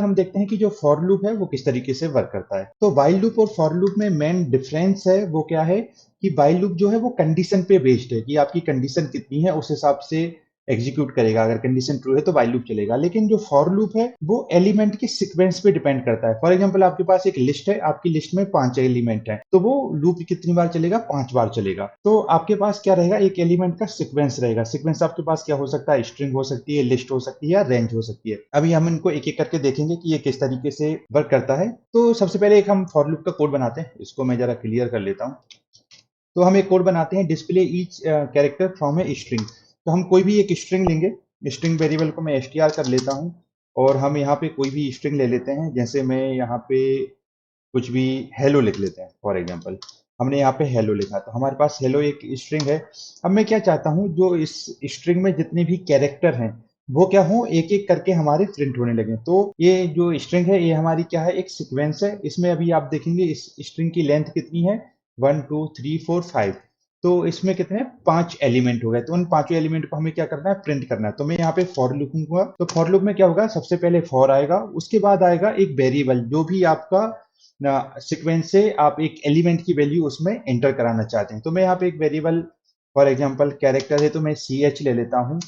हम देखते हैं कि जो फॉर लूप है वो किस तरीके से वर्क करता है। तो व्हाइल लूप और फॉर लूप में मेन डिफरेंस है वो क्या है कि व्हाइल लूप जो है वो कंडीशन पे बेस्ड है कि आपकी कंडीशन कितनी है उस हिसाब से एग्जीक्यूट करेगा। अगर कंडीशन ट्रू है तो व्हाइल लूप चलेगा। लेकिन जो फॉर लूप है वो एलिमेंट के सीक्वेंस पे डिपेंड करता है। फॉर एग्जांपल आपके पास एक लिस्ट है, आपकी लिस्ट में 5 एलिमेंट है, तो वो लूप कितनी बार चलेगा? 5 बार चलेगा। तो आपके पास क्या रहेगा? एक एलिमेंट का सीक्वेंस रहेगा। सीक्वेंस आपके पास क्या हो सकता है? स्ट्रिंग हो सकती है, लिस्ट हो सकती है या रेंज हो सकती है। अभी हम इनको एक एक करके देखेंगे कि ये किस तरीके से वर्क करता है। तो सबसे पहले एक हम फॉर लूप का कोड बनाते हैं। इसको मैं जरा क्लियर कर लेता हूँ। तो हम एक कोड बनाते हैं, display each character from a string. तो हम कोई भी एक स्ट्रिंग लेंगे। स्ट्रिंग वेरिएबल को मैं एसटीआर कर लेता हूँ और हम यहाँ पे कोई भी स्ट्रिंग ले लेते हैं। जैसे मैं यहाँ पे कुछ भी हेलो लिख लेते हैं। फॉर एग्जांपल हमने यहाँ पे हेलो लिखा, तो हमारे पास हेलो एक स्ट्रिंग है। अब मैं क्या चाहता हूँ, जो इस स्ट्रिंग में जितने भी कैरेक्टर हैं वो क्या हो, एक एक करके हमारे प्रिंट होने लगे। तो ये जो स्ट्रिंग है ये हमारी क्या है, एक सीक्वेंस है। इसमें अभी आप देखेंगे इस स्ट्रिंग की लेंथ कितनी है, 1 2 3 4 5। तो इसमें कितने 5 एलिमेंट हो गए। तो उन पांचों एलिमेंट को हमें क्या करना है, प्रिंट करना है। तो मैं यहाँ पे फॉर लिखूंगा। तो फॉर लूप में क्या होगा, सबसे पहले फॉर आएगा, उसके बाद आएगा एक वेरिएबल जो भी आपका ना सीक्वेंस से आप एक एलिमेंट की वैल्यू उसमें एंटर कराना चाहते हैं। तो मैं यहाँ पे एक वेरिएबल फॉर एग्जांपल कैरेक्टर है तो मैं सी एच ले लेता हूँ।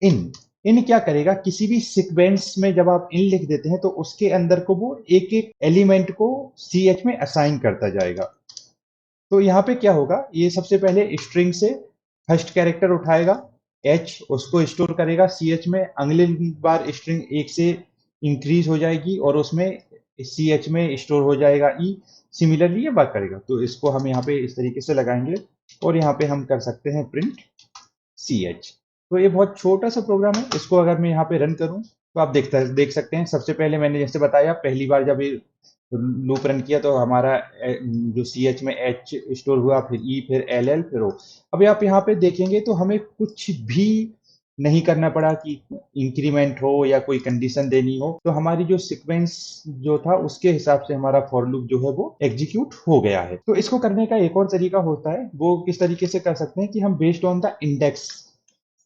इन इन क्या करेगा, किसी भी सीक्वेंस में जब आप इन लिख देते हैं तो उसके अंदर को वो एक एक एलिमेंट को सी एच में असाइन करता जाएगा। तो यहाँ पे क्या होगा, ये सबसे पहले स्ट्रिंग से फर्स्ट कैरेक्टर उठाएगा, एच उसको स्टोर करेगा सी एच में। अगले बार स्ट्रिंग एक से इंक्रीज हो जाएगी और उसमें सी एच में स्टोर हो जाएगा ई। सिमिलरली ये वर्क करेगा। तो इसको हम यहाँ पे इस तरीके से लगाएंगे और यहाँ पे हम कर सकते हैं प्रिंट सी एच। तो ये बहुत छोटा सा प्रोग्राम है। इसको अगर मैं यहाँ पे रन करूँ तो आप देख सकते हैं। सबसे पहले मैंने जैसे बताया, पहली बार जब ये लूप रन किया तो हमारा जो सी एच में एच स्टोर हुआ, फिर ई, फिर एल एल, फिर ओ। अभी आप यहाँ पे देखेंगे तो हमें कुछ भी नहीं करना पड़ा कि इंक्रीमेंट हो या कोई कंडीशन देनी हो। तो हमारी जो सीक्वेंस जो था उसके हिसाब से हमारा फॉर लूप जो है वो एग्जीक्यूट हो गया है। तो इसको करने का एक और तरीका होता है, वो किस तरीके से कर सकते हैं कि हम बेस्ड ऑन द इंडेक्स,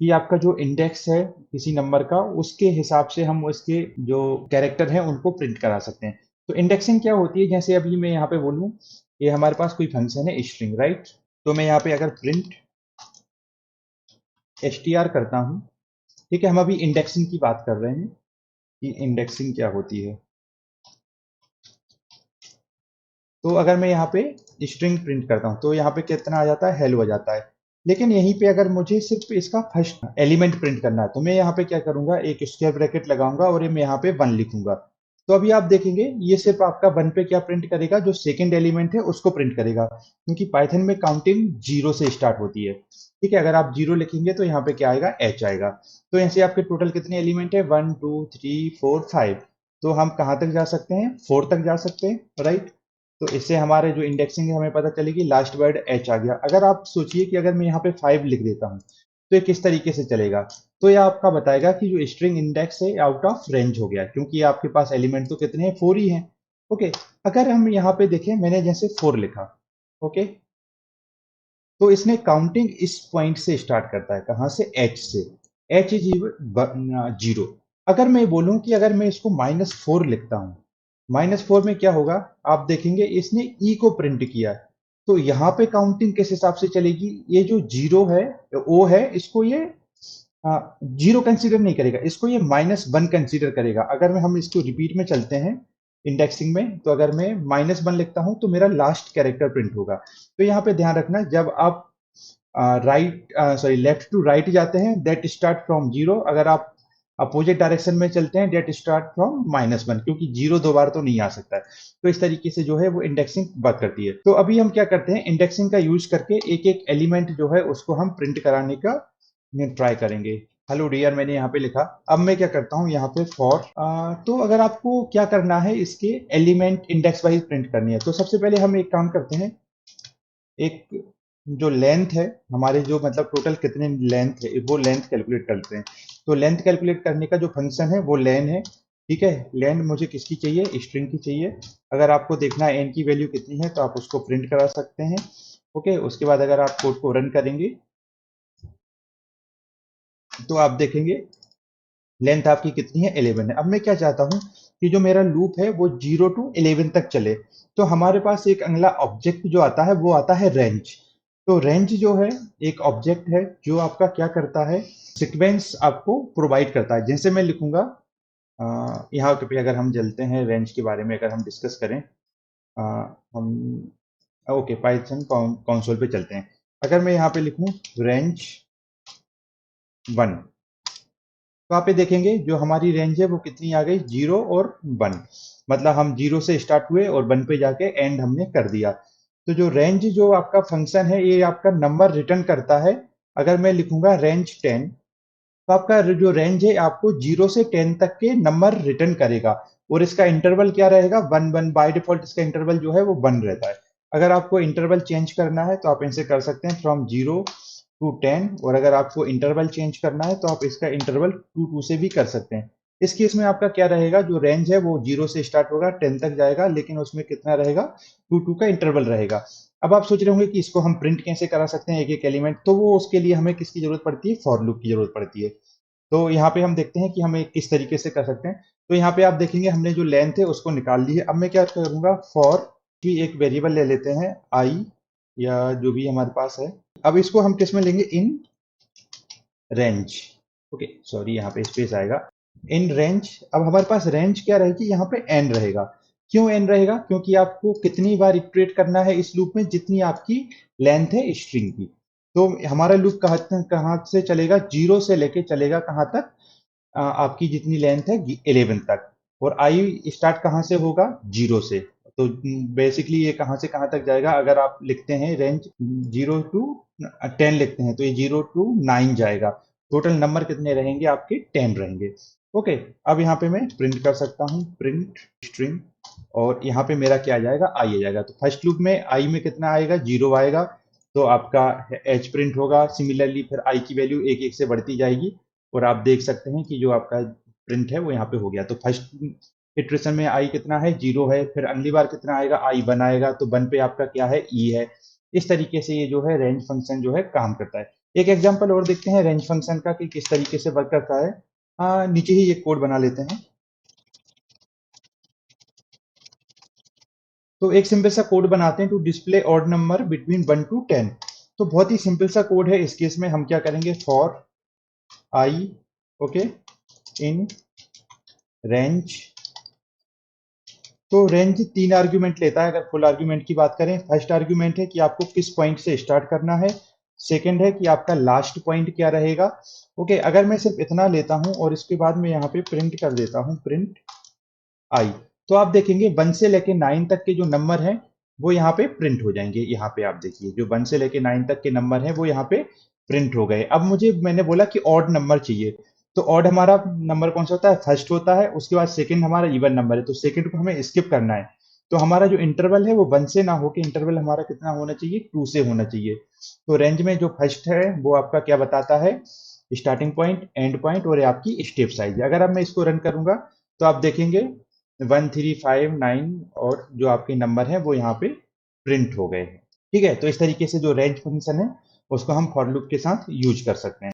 कि आपका जो इंडेक्स है किसी नंबर का, उसके हिसाब से हम उसके जो कैरेक्टर हैं उनको प्रिंट करा सकते हैं। तो इंडेक्सिंग क्या होती है, जैसे अभी मैं यहाँ पे बोलूँ ये हमारे पास कोई फंक्शन है स्ट्रिंग, राइट। तो मैं यहाँ पे अगर प्रिंट एसटीआर करता हूँ, ठीक है, हम अभी इंडेक्सिंग की बात कर रहे हैं कि इंडेक्सिंग क्या होती है। तो अगर मैं यहाँ पे स्ट्रिंग प्रिंट करता हूँ तो यहाँ पे कितना आ जाता है, हेलो आ जाता है। लेकिन यहीं पे अगर मुझे सिर्फ इसका फर्स्ट एलिमेंट प्रिंट करना है तो मैं यहाँ पे क्या करूंगा, एक स्क्वायर ब्रैकेट लगाऊंगा और मैं यहाँ पे 1 लिखूंगा। तो अभी आप देखेंगे ये सिर्फ आपका 1 पे क्या प्रिंट करेगा, जो सेकंड एलिमेंट है उसको प्रिंट करेगा, क्योंकि पाइथन में काउंटिंग 0 से स्टार्ट होती है। ठीक है, अगर आप 0 लिखेंगे तो यहाँ पे क्या आएगा, एच आएगा। तो ऐसे आपके टोटल कितने एलिमेंट है, 1 2 3 4 5। तो हम कहाँ तक जा सकते हैं, 4 तक जा सकते हैं, राइट। तो इससे हमारे जो इंडेक्सिंग है हमें पता चलेगी, लास्ट वर्ड एच आ गया। अगर आप सोचिए कि अगर मैं यहाँ पे 5 लिख देता हूँ तो ये किस तरीके से चलेगा। तो ये आपका बताएगा कि जो स्ट्रिंग इंडेक्स है आउट ऑफ रेंज हो गया, क्योंकि आपके पास एलिमेंट तो कितने हैं, 4 ही हैं। ओके, अगर हम यहाँ पे देखें, मैंने जैसे 4 लिखा, ओके, तो इसने काउंटिंग इस पॉइंट से स्टार्ट करता है, कहाँ से, एच से। H is 0। अगर मैं बोलूं कि अगर मैं इसको -4 लिखता हूं, -4 में क्या होगा, आप देखेंगे इसने ई को प्रिंट किया है। तो यहाँ पे काउंटिंग किस हिसाब से चलेगी, ये जो 0 है, ओ है, इसको ये 0 कंसीडर नहीं करेगा, इसको ये -1 कंसीडर करेगा। अगर मैं हम इसको रिपीट में चलते हैं इंडेक्सिंग में, तो अगर मैं -1 लिखता हूं तो मेरा लास्ट कैरेक्टर प्रिंट होगा। तो यहाँ पे ध्यान रखना, जब आप लेफ्ट टू राइट जाते हैं दैट स्टार्ट फ्रॉम 0। अगर आप अपोजिट डायरेक्शन में चलते हैं दैट स्टार्ट फ्रॉम -1, क्योंकि 0 दो बार तो नहीं आ सकता है। तो इस तरीके से जो है वो इंडेक्सिंग वर्क करती है। तो अभी हम क्या करते हैं, इंडेक्सिंग का यूज करके एक एक एलिमेंट जो है उसको हम प्रिंट कराने का ट्राई करेंगे। हेलो डियर मैंने यहाँ पे लिखा। अब मैं क्या करता हूँ यहाँ पे फॉर, तो अगर आपको क्या करना है, इसके एलिमेंट इंडेक्स वाइज प्रिंट करनी है, तो सबसे पहले हम एक काम करते हैं, एक जो लेंथ है हमारे, जो मतलब टोटल कितने लेंथ है वो लेंथ कैलकुलेट करते हैं। तो लेंथ कैलकुलेट करने का जो फंक्शन है वो लेन है। ठीक है, लेन मुझे किसकी चाहिए, स्ट्रिंग की चाहिए। अगर आपको देखना है एन की वैल्यू कितनी है तो आप उसको प्रिंट करा सकते हैं। ओके, उसके बाद अगर आप कोड को रन करेंगे तो आप देखेंगे लेंथ आपकी कितनी है, 11 है। अब मैं क्या चाहता हूँ, कि जो मेरा लूप है वो 0 टू 11 तक चले। तो हमारे पास एक अगला ऑब्जेक्ट जो आता है वो आता है रेंज। तो रेंज जो है एक ऑब्जेक्ट है जो आपका क्या करता है, सीक्वेंस आपको प्रोवाइड करता है। जैसे मैं लिखूंगा, यहाँ पे अगर हम चलते हैं रेंज के बारे में अगर हम डिस्कस करें, अ, हम ओके पाइथन कंसोल पे चलते हैं। अगर मैं यहाँ पे लिखूं रेंज 1, तो आप ये देखेंगे जो हमारी रेंज है वो कितनी आ गई, 0 और 1। मतलब हम 0 से स्टार्ट हुए और 1 पे जाके एंड हमने कर दिया। तो जो रेंज जो आपका फंक्शन है ये आपका नंबर रिटर्न करता है। अगर मैं लिखूंगा रेंज 10, तो आपका जो रेंज है आपको 0 से 10 तक के नंबर रिटर्न करेगा। और इसका इंटरवल क्या रहेगा, 1 1। बाय डिफॉल्ट इसका इंटरवल जो है वो 1 रहता है। अगर आपको इंटरवल चेंज करना है तो आप इनसे कर सकते हैं फ्रॉम 0 टू 10। और अगर आपको इंटरवल चेंज करना है तो आप इसका इंटरवल 2 से भी कर सकते हैं। इस केस में आपका क्या रहेगा, जो रेंज है वो 0 से स्टार्ट होगा 10 तक जाएगा, लेकिन उसमें कितना रहेगा, 2 का इंटरवल रहेगा। अब आप सोच रहे होंगे कि इसको हम प्रिंट कैसे करा सकते हैं एक एक एलिमेंट, तो वो उसके लिए हमें किसकी जरूरत पड़ती है, फॉर लूप की जरूरत पड़ती है। तो यहाँ पे हम देखते हैं कि हमें किस तरीके से कर सकते हैं। तो यहाँ पे आप देखेंगे हमने जो लेंथ है उसको निकाल ली है। अब मैं क्या करूंगा, फॉर की एक वेरिएबल ले लेते हैं आई, या जो भी हमारे पास है। अब इसको हम किस में लेंगे, इन रेंज। ओके सॉरी, यहाँ पे स्पेस आएगा, इन रेंज। अब हमारे पास रेंज क्या रहेगी, यहाँ पे एन रहेगा। क्यों एन रहेगा, क्योंकि आपको कितनी बार इटरेट करना है इस लूप में, जितनी आपकी लेंथ है स्ट्रिंग की। तो हमारा लूप कहाँ कहाँ से चलेगा, 0 से लेके चलेगा कहाँ तक, आपकी जितनी लेंथ है 11 तक। और आई स्टार्ट कहाँ से होगा, 0 से। तो बेसिकली ये कहाँ से कहाँ तक जाएगा, अगर आप लिखते हैं रेंज 0 टू 10 लिखते हैं तो ये 0 टू 9 जाएगा। टोटल नंबर कितने रहेंगे आपके, 10 रहेंगे। ओके, अब यहाँ पे मैं प्रिंट कर सकता हूँ, प्रिंट स्ट्रिंग। और यहाँ पे मेरा क्या आ जाएगा, आई आ जाएगा। तो फर्स्ट लूप में आई में कितना आएगा, 0 आएगा। तो आपका एच प्रिंट होगा। सिमिलरली फिर आई की वैल्यू एक एक से बढ़ती जाएगी। और आप देख सकते हैं कि जो आपका प्रिंट है वो यहाँ पे हो गया। तो फर्स्ट इटरेशन में आई कितना है, 0 है। फिर अगली बार कितना आएगा, आई 1 आएगा। तो 1 पे आपका क्या है, ई है। इस तरीके से ये जो है रेंज फंक्शन जो है काम करता है। एक एग्जांपल और देखते हैं रेंज फंक्शन का कि किस तरीके से वर्क करता है। नीचे ही एक कोड बना लेते हैं। तो एक सिंपल सा कोड बनाते हैं, to display odd number between 1 to 10। तो बहुत ही सिंपल सा कोड है। इस केस में हम क्या करेंगे, for I, okay, in range. तो रेंज 3 आर्ग्यूमेंट लेता है। अगर फुल आर्ग्यूमेंट की बात करें, फर्स्ट आर्ग्यूमेंट है कि आपको किस पॉइंट से स्टार्ट करना है। सेकंड है कि आपका लास्ट पॉइंट क्या रहेगा। ओके, अगर मैं सिर्फ इतना लेता हूं और इसके बाद मैं यहाँ पे प्रिंट कर देता हूँ, प्रिंट आई, तो आप देखेंगे 1 से लेके 9 तक के जो नंबर हैं वो यहाँ पे प्रिंट हो जाएंगे। यहाँ पे आप देखिए जो 1 से लेके 9 तक के नंबर हैं वो यहाँ पे प्रिंट हो गए। अब मुझे, मैंने बोला कि ऑड नंबर चाहिए। तो ऑड हमारा नंबर कौन सा होता है, फर्स्ट होता है। उसके बाद सेकंड हमारा इवन नंबर है, तो सेकंड को हमें स्किप करना है। तो हमारा जो इंटरवल है वो 1 से ना होके इंटरवल हमारा कितना होना चाहिए, 2 से होना चाहिए। तो रेंज में जो फर्स्ट है वो आपका क्या बताता है, स्टार्टिंग पॉइंट, एंड पॉइंट और आपकी स्टेप साइज। अगर अब मैं इसको रन करूंगा तो आप देखेंगे 1359 और जो आपके नंबर हैं वो यहाँ पे प्रिंट हो गए हैं। ठीक है, तो इस तरीके से जो रेंज फंक्शन है उसको हम फॉर लूप के साथ यूज कर सकते हैं।